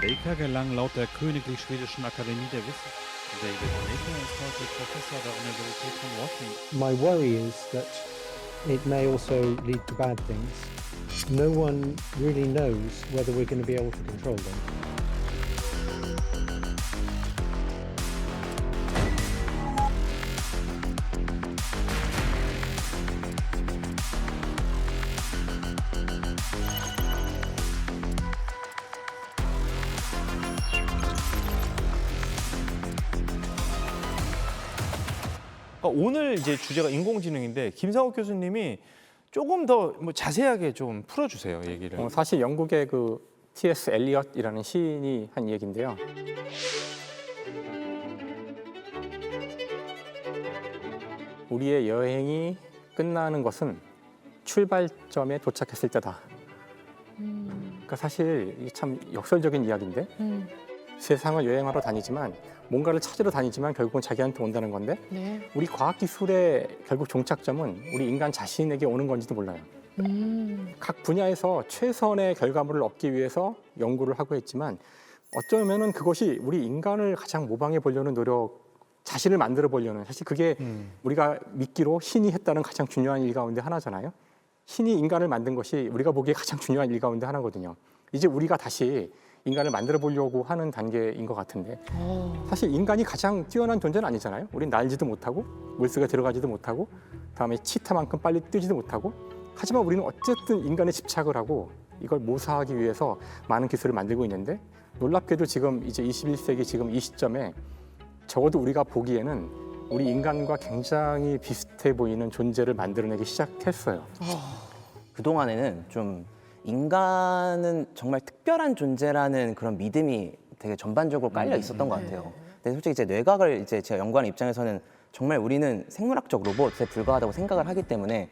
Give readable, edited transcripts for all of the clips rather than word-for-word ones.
Baker gelang laut der Königlich Schwedischen Akademie der Wissenschaften. David Baker ist heute Professor der Universität von Washington. My worry is that it may also lead to bad things. No one really knows whether we're going to be able to control them. 오늘 이제 주제가 인공지능인데 김상욱 교수님이 조금 더 자세하게 좀 풀어주세요, 얘기를. 사실 영국의 그 T.S. 엘리엇이라는 시인이 한 얘기인데요. 우리의 여행이 끝나는 것은 출발점에 도착했을 때다. 그러니까 사실 이게 참 역설적인 이야기인데 세상을 여행하러 다니지만 뭔가를 찾으러 다니지만 결국은 자기한테 온다는 건데 네. 우리 과학기술의 결국 종착점은 우리 인간 자신에게 오는 건지도 몰라요. 각 분야에서 최선의 결과물을 얻기 위해서 연구를 하고 있지만 어쩌면은 그것이 우리 인간을 가장 모방해 보려는 노력, 자신을 만들어 보려는, 사실 그게 우리가 믿기로 신이 했다는 가장 중요한 일 가운데 하나잖아요. 신이 인간을 만든 것이 우리가 보기에 가장 중요한 일 가운데 하나거든요. 이제 우리가 다시 인간을 만들어 보려고 하는 단계인 것 같은데 사실 인간이 가장 뛰어난 존재는 아니잖아요. 우린 날지도 못하고 물속에 들어가지도 못하고 다음에 치타만큼 빨리 뛰지도 못하고, 하지만 우리는 어쨌든 인간에 집착을 하고 이걸 모사하기 위해서 많은 기술을 만들고 있는데 놀랍게도 지금 이제 21세기 지금 이 시점에 적어도 우리가 보기에는 우리 인간과 굉장히 비슷해 보이는 존재를 만들어내기 시작했어요. 그동안에는 좀 인간은 정말 특별한 존재라는 그런 믿음이 되게 전반적으로 깔려 있었던 것 같아요. 근데 솔직히 이제 뇌과학을 이제 제가 연구하는 입장에서는 정말 우리는 생물학적 로봇에 불과하다고 생각을 하기 때문에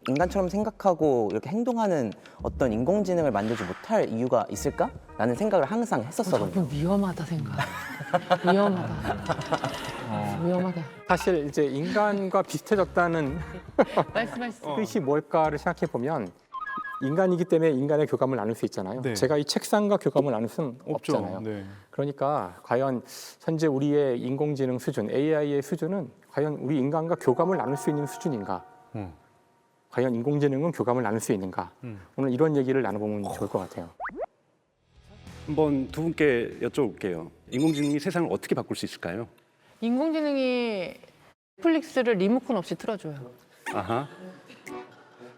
인간처럼 생각하고 이렇게 행동하는 어떤 인공지능을 만들지 못할 이유가 있을까라는 생각을 항상 했었거든요. 조금 위험하다 생각. 위험하다. 위험하다. 사실 이제 인간과 비슷해졌다는 말씀하시죠. 뜻이 뭘까를 생각해 보면 인간이기 때문에 인간의 교감을 나눌 수 있잖아요. 네. 제가 이 책상과 교감을 나눌 수는 없잖아요. 네. 그러니까 과연 현재 우리의 인공지능 수준, AI의 수준은 과연 우리 인간과 교감을 나눌 수 있는 수준인가? 과연 인공지능은 교감을 나눌 수 있는가? 오늘 이런 얘기를 나눠보면 좋을 것 같아요. 한번 두 분께 여쭤볼게요. 인공지능이 세상을 어떻게 바꿀 수 있을까요? 인공지능이 넷플릭스를 리모컨 없이 틀어줘요. 아하.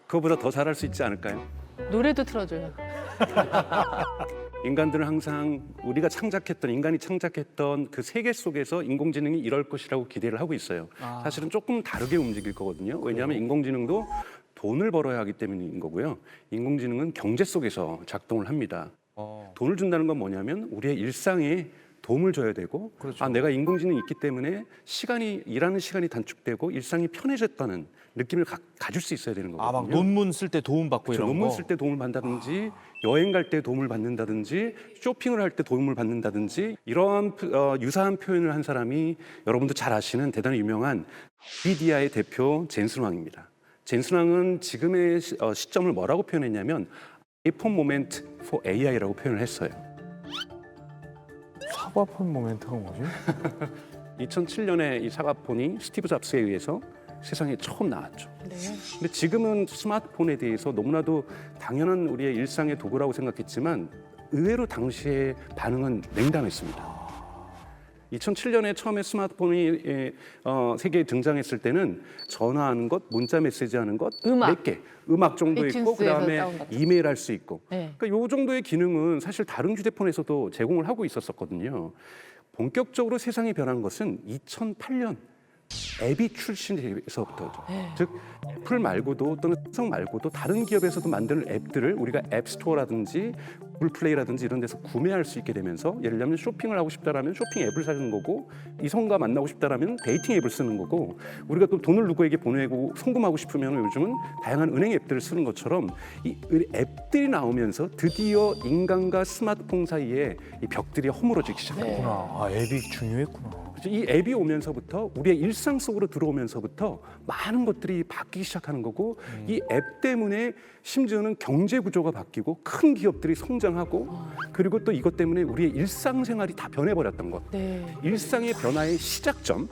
그거보다 더 잘할 수 있지 않을까요? 노래도 틀어줘요. 인간들은 항상 우리가 창작했던, 인간이 창작했던 그 세계 속에서 인공지능이 이럴 것이라고 기대를 하고 있어요. 사실은 조금 다르게 움직일 거거든요. 왜냐하면 인공지능도 돈을 벌어야 하기 때문인 거고요. 인공지능은 경제 속에서 작동을 합니다. 돈을 준다는 건 뭐냐면 우리의 일상에 도움을 줘야 되고, 그렇죠. 아, 내가 인공지능이 있기 때문에 일하는 시간이 단축되고 일상이 편해졌다는 느낌을 가질 수 있어야 되는 거거든요. 막 논문 쓸 때 도움 받고 그렇죠. 이런 논문 거. 쓸 때 도움을 받는다든지 여행 갈 때 도움을 받는다든지 쇼핑을 할 때 도움을 받는다든지 이러한 유사한 표현을 한 사람이 여러분도 잘 아시는 대단히 유명한 NVIDIA의 대표 젠슨 황입니다. 젠슨 황은 지금의 시점을 뭐라고 표현했냐면 아이폰 모멘트 for AI라고 표현을 했어요. 사과폰 모멘트가 뭐지? 2007년에 이 사과폰이 스티브 잡스에 의해서 세상에 처음 나왔죠. 네. 근데 지금은 스마트폰에 대해서 너무나도 당연한 우리의 일상의 도구라고 생각했지만 의외로 당시의 반응은 냉담했습니다. 2007년에 처음에 스마트폰이 세계에 등장했을 때는 전화하는 것, 문자 메시지하는 것, 음악. 몇 개, 음악 정도 있고 아이튠즈에서 그다음에 다운받았죠. 이메일 할 수 있고. 네. 그러니까 요 정도의 기능은 사실 다른 휴대폰에서도 제공을 하고 있었거든요. 본격적으로 세상이 변한 것은 2008년 앱이 출시돼서부터죠. 즉 애플 말고도 또는 삼성 말고도 다른 기업에서도 만드는 앱들을 우리가 앱스토어라든지 구글 플레이라든지 이런 데서 구매할 수 있게 되면서, 예를 들면 쇼핑을 하고 싶다라면 쇼핑 앱을 사는 거고, 이성과 만나고 싶다라면 데이팅 앱을 쓰는 거고, 우리가 또 돈을 누구에게 보내고 송금하고 싶으면 요즘은 다양한 은행 앱들을 쓰는 것처럼 이 앱들이 나오면서 드디어 인간과 스마트폰 사이에 이 벽들이 허물어지기 시작합니다. 앱이 중요했구나. 이 앱이 오면서부터 우리의 일상 속으로 들어오면서부터 많은 것들이 바뀌기 바뀌기 시작하는 거고 이 앱 때문에 심지어는 경제 구조가 바뀌고 큰 기업들이 성장하고 그리고 또 이것 때문에 우리의 일상생활이 다 변해버렸던 것. 네. 일상의 변화의 시작점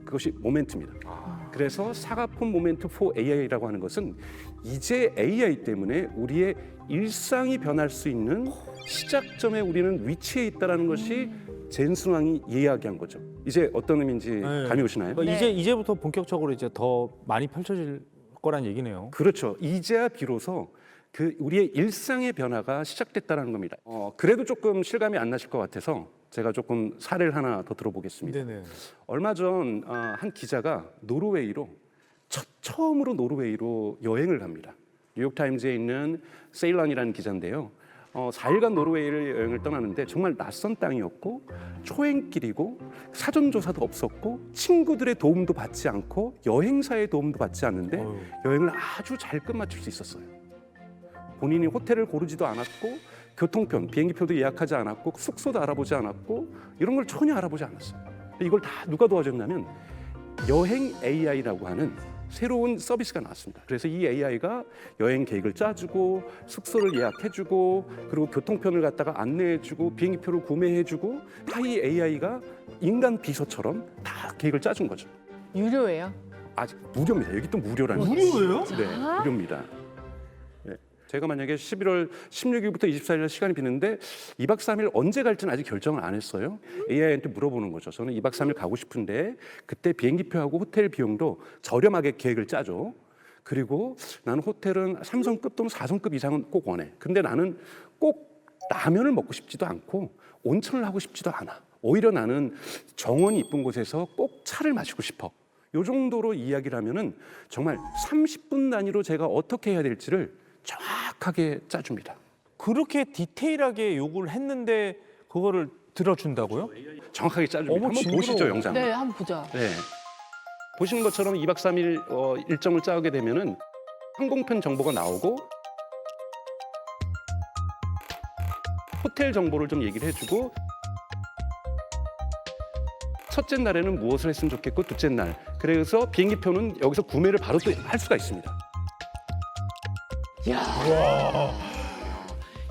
그것이 모멘트입니다. 그래서 사과폰 모멘트 4 AI라고 하는 것은 이제 AI 때문에 우리의 일상이 변할 수 있는 시작점에 우리는 위치해 있다는 것이 젠슨 왕이 이야기한 거죠. 이제 어떤 의미인지 감이 오시나요? 그러니까 네. 이제부터 본격적으로 이제 더 많이 펼쳐질 거란 얘기네요. 그렇죠. 이제야 비로소 그 우리의 일상의 변화가 시작됐다는 겁니다. 그래도 조금 실감이 안 나실 것 같아서 제가 조금 사례를 하나 더 들어보겠습니다. 네네. 얼마 전 한 기자가 노르웨이로 처음으로 노르웨이로 여행을 갑니다. 뉴욕타임즈에 있는 세일런이라는 기자인데요. 4일간 노르웨이를 여행을 떠나는데 정말 낯선 땅이었고 초행길이고 사전조사도 없었고 친구들의 도움도 받지 않고 여행사의 도움도 받지 않는데 여행을 아주 잘 끝마칠 수 있었어요. 본인이 호텔을 고르지도 않았고 교통편, 비행기표도 예약하지 않았고 숙소도 알아보지 않았고 이런 걸 전혀 알아보지 않았어요. 이걸 다 누가 도와줬냐면 여행 AI라고 하는 새로운 서비스가 나왔습니다. 그래서 이 AI가 여행 계획을 짜주고 숙소를 예약해주고 그리고 교통편을 갖다가 안내해주고 비행기표를 구매해주고 다 이 AI가 인간 비서처럼 다 계획을 짜준 거죠. 유료예요? 아직 무료입니다. 여기 또 무료라는 거예요. 무료예요? 네, 무료입니다. 네. 제가 만약에 11월 16일부터 24일 시간이 비는데 2박 3일 언제 갈지는 아직 결정을 안 했어요. AI한테 물어보는 거죠. 저는 2박 3일 가고 싶은데 그때 비행기표하고 호텔 비용도 저렴하게 계획을 짜죠. 그리고 나는 호텔은 3성급 또는 4성급 이상은 꼭 원해. 근데 나는 꼭 라면을 먹고 싶지도 않고 온천을 하고 싶지도 않아. 오히려 나는 정원이 이쁜 곳에서 꼭 차를 마시고 싶어. 이 정도로 이야기를 하면은 정말 30분 단위로 제가 어떻게 해야 될지를 정확하게 짜줍니다. 그렇게 디테일하게 요구를 했는데 그거를 들어준다고요? 정확하게 짜줍니다. 어머, 한번 징그러워. 보시죠, 영상. 네, 한번 보자. 네. 보시는 것처럼 2박 3일 일정을 짜게 되면은 항공편 정보가 나오고 호텔 정보를 좀 얘기를 해주고 첫째 날에는 무엇을 했으면 좋겠고 둘째 날 그래서 비행기표는 여기서 구매를 바로 또 할 수가 있습니다.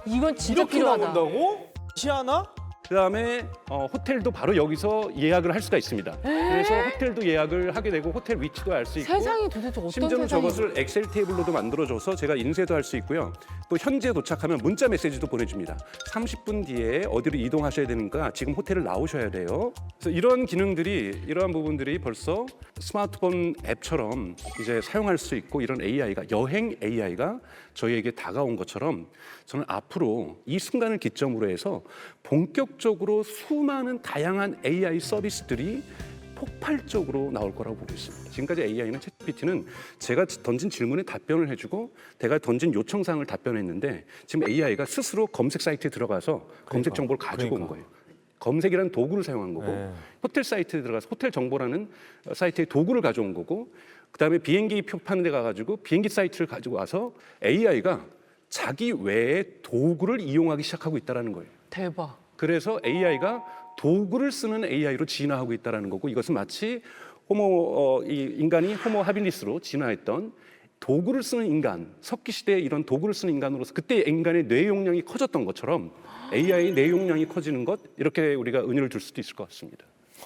이건 진짜 이렇게 필요하다. 나온다고? 시아나? 그다음에 호텔도 바로 여기서 예약을 할 수가 있습니다. 그래서 호텔도 예약을 하게 되고 호텔 위치도 알 수 있고 세상이 도대체 어떤 심지어는 세상이 저것을 엑셀 테이블로도 만들어줘서 제가 인쇄도 할 수 있고요. 또 현지에 도착하면 문자 메시지도 보내줍니다. 30분 뒤에 어디로 이동하셔야 되니까 지금 호텔을 나오셔야 돼요. 그래서 이러한 부분들이 벌써 스마트폰 앱처럼 이제 사용할 수 있고 이런 AI가 여행 AI가 저희에게 다가온 것처럼 저는 앞으로 이 순간을 기점으로 해서 본격적으로 수많은 다양한 AI 서비스들이 폭발적으로 나올 거라고 보고 있습니다. 지금까지 AI는 챗GPT는 제가 던진 질문에 답변을 해주고 제가 던진 요청사항을 답변했는데 지금 AI가 스스로 검색 사이트에 들어가서 검색 정보를 가지고 온 거예요. 검색이라는 도구를 사용한 거고 호텔 사이트에 들어가서 호텔 정보라는 사이트의 도구를 가져온 거고 그다음에 비행기 표 파는 데 가가지고 비행기 사이트를 가지고 와서 AI가 자기 외의 도구를 이용하기 시작하고 있다는 거예요. 대박. 그래서 AI가 도구를 쓰는 AI로 진화하고 있다는 거고 이것은 마치 인간이 호모 하빌리스로 진화했던 도구를 쓰는 인간, 석기 시대에 이런 도구를 쓰는 인간으로서 그때 인간의 뇌 용량이 커졌던 것처럼 AI의 뇌 용량이 커지는 것 이렇게 우리가 은유를 줄 수도 있을 것 같습니다.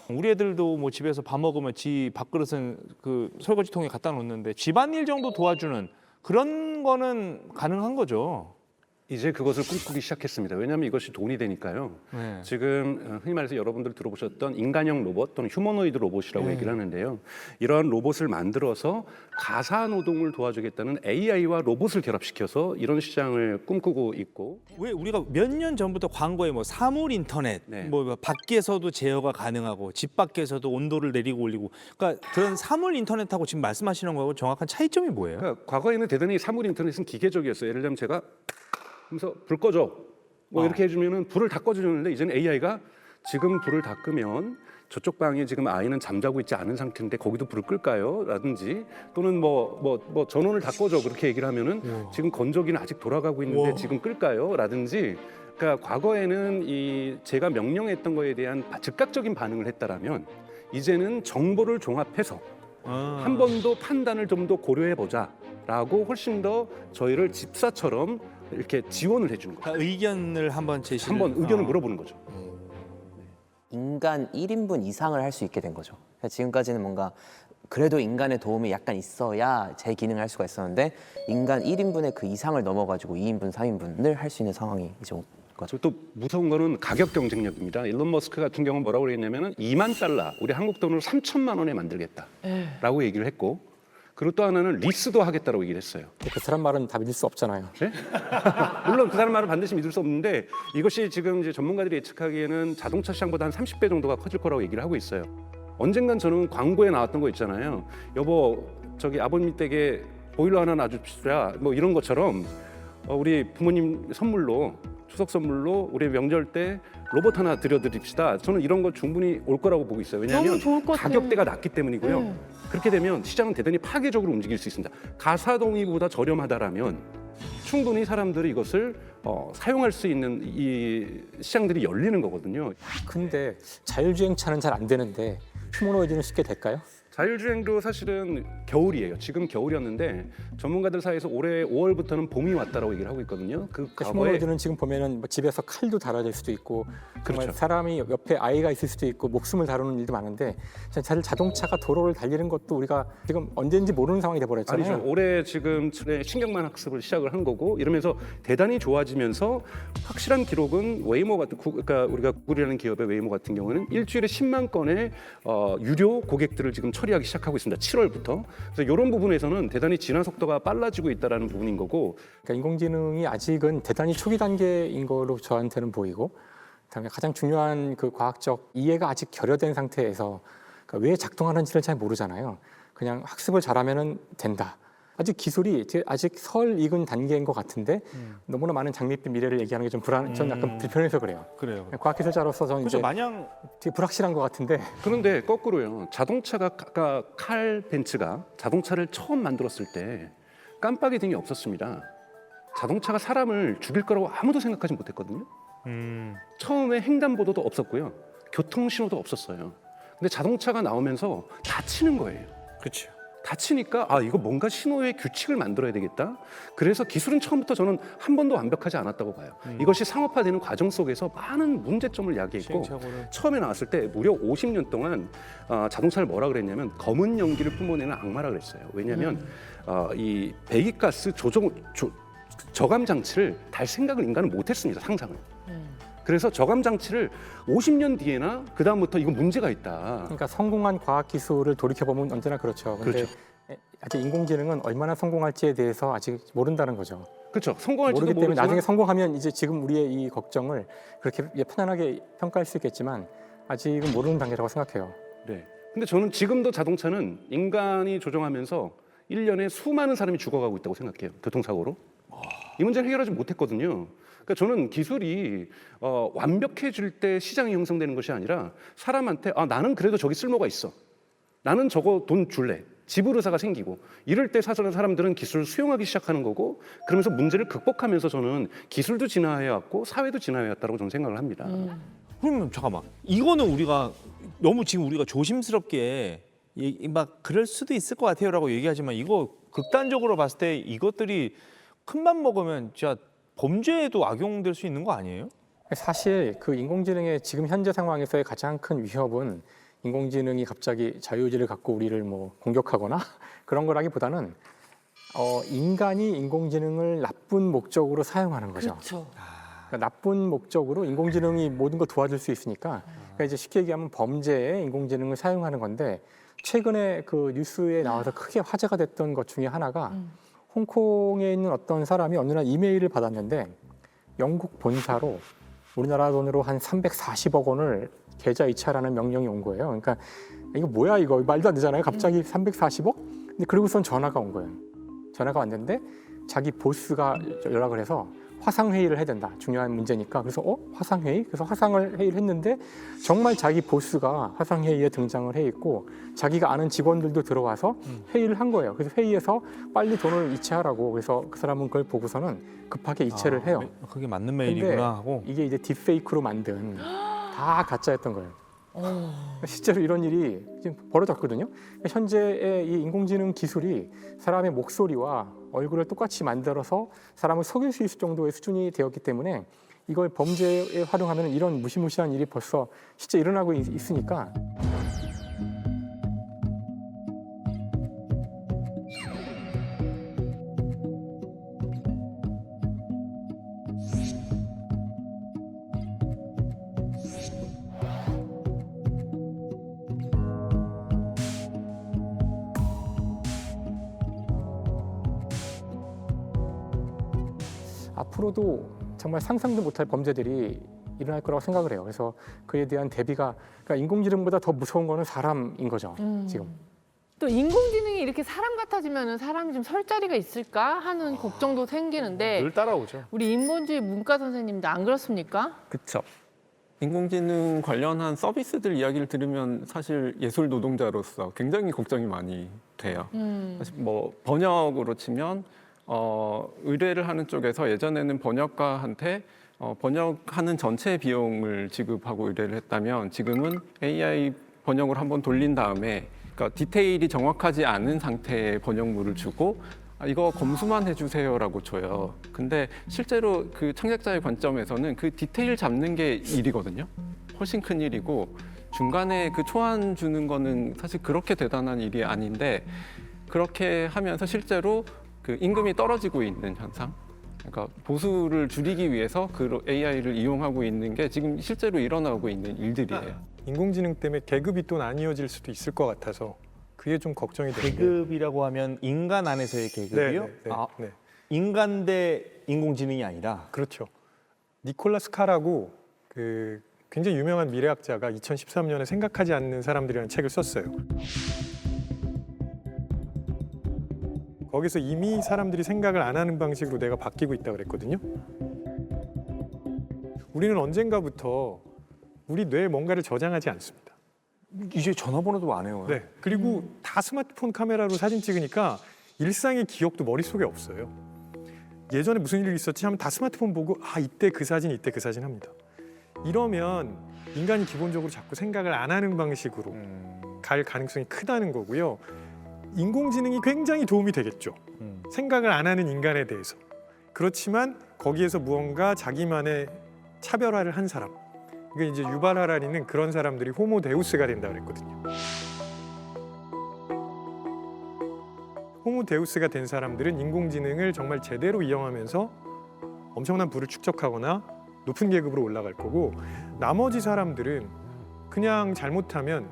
우리 애들도 뭐 집에서 밥 먹으면 지 밥그릇은 그 설거지통에 갖다 놓는데 집안일 정도 도와주는 그런 거는 가능한 거죠. 이제 그것을 꿈꾸기 시작했습니다. 왜냐하면 이것이 돈이 되니까요. 네. 지금 흔히 말해서 여러분들 들어보셨던 인간형 로봇 또는 휴머노이드 로봇이라고 얘기를 하는데요. 이러한 로봇을 만들어서 가사 노동을 도와주겠다는 AI와 로봇을 결합시켜서 이런 시장을 꿈꾸고 있고 왜 우리가 몇 년 전부터 광고에 뭐 사물 인터넷, 네. 뭐 밖에서도 제어가 가능하고 집 밖에서도 온도를 내리고 올리고, 그러니까 그런 사물 인터넷하고 지금 말씀하시는 거하고 정확한 차이점이 뭐예요? 그러니까 과거에는 대단히 사물 인터넷은 기계적이었어요. 예를 들면 제가 하면서 불 꺼줘 뭐 이렇게 해주면은 불을 다 꺼주는데 이제는 AI가 지금 불을 다 끄면 저쪽 방에 지금 아이는 잠자고 있지 않은 상태인데 거기도 불을 끌까요? 라든지 또는 뭐 전원을 다 꺼줘 그렇게 얘기를 하면은 지금 건조기는 아직 돌아가고 있는데 지금 끌까요? 라든지 그러니까 과거에는 이 제가 명령했던 거에 대한 즉각적인 반응을 했다라면 이제는 정보를 종합해서 한 번 더 판단을 좀 더 고려해 보자라고 훨씬 더 저희를 집사처럼 이렇게 지원을 해주는 거예요. 그러니까 의견을 한번 제시를 한번 의견을 물어보는 거죠. 인간 1인분 이상을 할 수 있게 된 거죠. 그러니까 지금까지는 뭔가 그래도 인간의 도움이 약간 있어야 제 기능을 할 수가 있었는데 인간 1인분의 그 이상을 넘어가지고 2인분, 3인분을 할 수 있는 상황이 이제 온 거죠. 또 무서운 거는 가격 경쟁력입니다. 일론 머스크 같은 경우는 뭐라고 그랬냐면은 2만 달러, 우리 한국 돈으로 3천만 원에 만들겠다라고 얘기를 했고, 그리고 또 하나는 리스도 하겠다라고 얘기를 했어요. 그 사람 말은 다 믿을 수 없잖아요. 네? 물론 그 사람 말은 반드시 믿을 수 없는데 이것이 지금 이제 전문가들이 예측하기에는 자동차 시장보다 한 30배 정도가 커질 거라고 얘기를 하고 있어요. 언젠간 저는 광고에 나왔던 거 있잖아요. 여보, 저기 아버님 댁에 보일러 하나 놔줍시다. 뭐 이런 것처럼 우리 부모님 선물로, 추석 선물로 우리 명절 때 로봇 하나 드려드립시다. 저는 이런 거 충분히 올 거라고 보고 있어요. 왜냐하면 너무 좋을 것 같아요. 가격대가 낮기 때문이고요. 그렇게 되면 시장은 대단히 파괴적으로 움직일 수 있습니다. 가사동의보다 저렴하다라면 충분히 사람들이 이것을 사용할 수 있는 이 시장들이 열리는 거거든요. 근데 자율주행차는 잘 안 되는데 휴머노이드는 쉽게 될까요? 자율주행도 사실은 겨울이에요. 지금 겨울이었는데 전문가들 사이에서 올해 5월부터는 봄이 왔다라고 얘기를 하고 있거든요. 그 그러니까 과거에 휴머노이드는 지금 보면은 뭐 집에서 칼도 달아질 수도 있고 정말 그렇죠. 사람이 옆에 아이가 있을 수도 있고 목숨을 다루는 일도 많은데 자동차가 도로를 달리는 것도 우리가 지금 언제인지 모르는 상황이 돼버렸잖아요. 아니죠. 올해 지금 신경만 학습을 시작을 한 거고 이러면서 대단히 좋아지면서 확실한 기록은 웨이모 같은 그러니까 우리가 구글이라는 기업의 웨이모 같은 경우는 일주일에 10만 건의 유료 고객들을 지금 처리하기 시작하고 있습니다. 7월부터. 그래서 이런 부분에서는 대단히 진화 속도가 빨라지고 있다라는 부분인 거고. 그러니까 인공지능이 아직은 대단히 초기 단계인 걸로 저한테는 보이고, 그다음에 가장 중요한 그 과학적 이해가 아직 결여된 상태에서 그러니까 왜 작동하는지를 잘 모르잖아요. 그냥 학습을 잘하면은 된다. 아직 기술이 아직 설 익은 단계인 것 같은데 너무나 많은 장밋빛 미래를 얘기하는 게 좀 전 약간 불편해서 그래요. 그래요. 과학기술자로서 저는 그래서 이제 마냥 되게 불확실한 것 같은데 그런데 거꾸로요. 자동차가 아까 칼 벤츠가 자동차를 처음 만들었을 때 깜빡이 등이 없었습니다. 자동차가 사람을 죽일 거라고 아무도 생각하지 못했거든요. 처음에 횡단보도도 없었고요. 교통신호도 없었어요. 근데 자동차가 나오면서 다치는 거예요. 그렇죠. 다치니까 이거 뭔가 신호의 규칙을 만들어야 되겠다. 그래서 기술은 처음부터 저는 한 번도 완벽하지 않았다고 봐요. 이것이 상업화되는 과정 속에서 많은 문제점을 야기했고 처음에 나왔을 때 무려 50년 동안 자동차를 뭐라 그랬냐면 검은 연기를 뿜어내는 악마라 그랬어요. 왜냐하면 이 배기가스 저감 장치를 달 생각을 인간은 못했습니다. 상상을. 그래서 저감 장치를 50년 뒤에나 그 다음부터 이거 문제가 있다. 그러니까 성공한 과학 기술을 돌이켜 보면 언제나 그렇죠. 근데 그렇죠. 아직 인공지능은 얼마나 성공할지에 대해서 아직 모른다는 거죠. 그렇죠. 성공할지도 모르기 때문에 모르지만 나중에 성공하면 이제 지금 우리의 이 걱정을 그렇게 편안하게 평가할 수 있겠지만 아직은 모르는 단계라고 생각해요. 네. 근데 저는 지금도 자동차는 인간이 조종하면서 1년에 수많은 사람이 죽어가고 있다고 생각해요. 교통사고로. 이 문제를 해결하지 못했거든요. 그러니까 저는 기술이 완벽해질 때 시장이 형성되는 것이 아니라 사람한테 나는 그래도 저기 쓸모가 있어. 나는 저거 돈 줄래. 지불의사가 생기고 이럴 때 사람들은 기술을 수용하기 시작하는 거고 그러면서 문제를 극복하면서 저는 기술도 진화해왔고 사회도 진화해왔다고 저는 생각을 합니다. 그러면 잠깐만. 이거는 우리가 너무 지금 우리가 조심스럽게 막 그럴 수도 있을 것 같아요라고 얘기하지만 이거 극단적으로 봤을 때 이것들이 큰맘 먹으면 진짜 범죄에도 악용될 수 있는 거 아니에요? 사실 그 인공지능의 지금 현재 상황에서의 가장 큰 위협은 인공지능이 갑자기 자유의지를 갖고 우리를 뭐 공격하거나 그런 거라기보다는 인간이 인공지능을 나쁜 목적으로 사용하는 거죠. 그렇죠. 그러니까 나쁜 목적으로 인공지능이 모든 걸 도와줄 수 있으니까 그러니까 이제 쉽게 얘기하면 범죄에 인공지능을 사용하는 건데 최근에 그 뉴스에 나와서 크게 화제가 됐던 것 중에 하나가 홍콩에 있는 어떤 사람이 어느 날 이메일을 받았는데 영국 본사로 우리나라 돈으로 한 340억 원을 계좌 이체하라는 명령이 온 거예요. 그러니까 이거 뭐야 이거 말도 안 되잖아요. 갑자기 340억? 근데 그리고선 전화가 온 거예요. 전화가 왔는데 자기 보스가 연락을 해서 화상회의를 해야 된다. 중요한 문제니까. 그래서 화상회의? 그래서 화상회의를 했는데 정말 자기 보스가 화상회의에 등장을 해 있고 자기가 아는 직원들도 들어와서 회의를 한 거예요. 그래서 회의에서 빨리 돈을 이체하라고. 그래서 그 사람은 그걸 보고서는 급하게 이체를 해요. 그게 맞는 메일이구나 하고. 이게 이제 딥페이크로 만든 다 가짜였던 거예요. 실제로 이런 일이 지금 벌어졌거든요. 현재의 이 인공지능 기술이 사람의 목소리와 얼굴을 똑같이 만들어서 사람을 속일 수 있을 정도의 수준이 되었기 때문에 이걸 범죄에 활용하면 이런 무시무시한 일이 벌써 실제 일어나고 있으니까 앞으로도 정말 상상도 못할 범죄들이 일어날 거라고 생각을 해요. 그래서 그에 대한 대비가 그러니까 인공지능보다 더 무서운 거는 사람인 거죠. 지금. 또 인공지능이 이렇게 사람 같아지면 사람이 좀 설 자리가 있을까 하는 걱정도 생기는데 늘 따라오죠. 우리 인본주의 문과 선생님도 안 그렇습니까? 그렇죠. 인공지능 관련한 서비스들 이야기를 들으면 사실 예술 노동자로서 굉장히 걱정이 많이 돼요. 사실 뭐 번역으로 치면 의뢰를 하는 쪽에서 예전에는 번역가한테 번역하는 전체 비용을 지급하고 의뢰를 했다면 지금은 AI 번역을 한번 돌린 다음에 그러니까 디테일이 정확하지 않은 상태의 번역물을 주고 이거 검수만 해주세요라고 줘요. 근데 실제로 그 창작자의 관점에서는 그 디테일 잡는 게 일이거든요. 훨씬 큰 일이고 중간에 그 초안 주는 거는 사실 그렇게 대단한 일이 아닌데 그렇게 하면서 실제로 그 임금이 떨어지고 있는 현상. 그러니까 보수를 줄이기 위해서 그 AI를 이용하고 있는 게 지금 실제로 일어나고 있는 일들이에요. 인공지능 때문에 계급이 또 나뉘어질 수도 있을 것 같아서 그게 좀 걱정이 돼요. 계급이라고 하면 인간 안에서의 계급이요? 네. 인간 대 인공지능이 아니라 그렇죠. 니콜라스 카라고 그 굉장히 유명한 미래학자가 2013년에 생각하지 않는 사람들이라는 책을 썼어요. 거기서 이미 사람들이 생각을 안 하는 방식으로 내가 바뀌고 있다고 그랬거든요. 우리는 언젠가부터 우리 뇌에 뭔가를 저장하지 않습니다. 이제 전화번호도 안 해요. 네. 그리고 다 스마트폰 카메라로 사진 찍으니까 일상의 기억도 머릿속에 없어요. 예전에 무슨 일이 있었지 하면 다 스마트폰 보고 아 이때 그 사진 이때 그 사진 합니다. 이러면 인간이 기본적으로 자꾸 생각을 안 하는 방식으로 갈 가능성이 크다는 거고요. 인공지능이 굉장히 도움이 되겠죠. 생각을 안 하는 인간에 대해서. 그렇지만 거기에서 무언가 자기만의 차별화를 한 사람. 그러니까 이제 유발 하라리는 그런 사람들이 호모 데우스가 된다 그랬거든요. 호모 데우스가 된 사람들은 인공지능을 정말 제대로 이용하면서 엄청난 부를 축적하거나 높은 계급으로 올라갈 거고 나머지 사람들은 그냥 잘못하면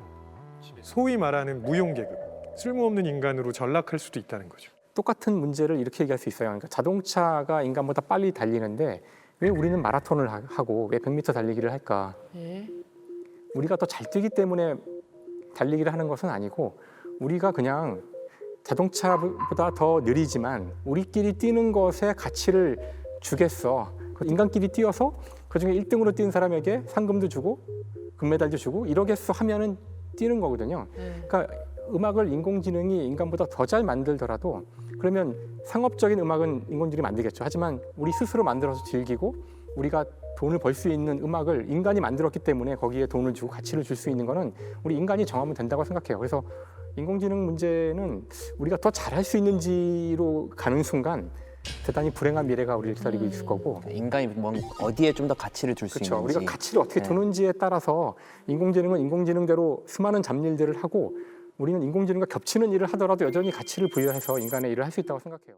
소위 말하는 무용 계급, 쓸모없는 인간으로 전락할 수도 있다는 거죠. 똑같은 문제를 이렇게 얘기할 수 있어요. 그러니까 자동차가 인간보다 빨리 달리는데 왜 우리는 마라톤을 하고 왜 100m 달리기를 할까? 우리가 더 잘 뛰기 때문에 달리기를 하는 것은 아니고 우리가 그냥 자동차보다 더 느리지만 우리끼리 뛰는 것에 가치를 주겠어. 인간끼리 뛰어서 그중에 1등으로 뛴 사람에게 상금도 주고 금메달도 주고 이러겠어 하면은 뛰는 거거든요. 그러니까 음악을 인공지능이 인간보다 더 잘 만들더라도 그러면 상업적인 음악은 인공지능이 만들겠죠. 하지만 우리 스스로 만들어서 즐기고 우리가 돈을 벌 수 있는 음악을 인간이 만들었기 때문에 거기에 돈을 주고 가치를 줄 수 있는 거는 우리 인간이 정하면 된다고 생각해요. 그래서 인공지능 문제는 우리가 더 잘할 수 있는지로 가는 순간 대단히 불행한 미래가 우리를 기다리고 있을 거고 인간이 어디에 좀 더 가치를 줄 수 그렇죠. 있는지. 우리가 가치를 어떻게 두는지에 따라서 인공지능은 인공지능대로 수많은 잡일들을 하고 우리는 인공지능과 겹치는 일을 하더라도 여전히 가치를 부여해서 인간의 일을 할 수 있다고 생각해요.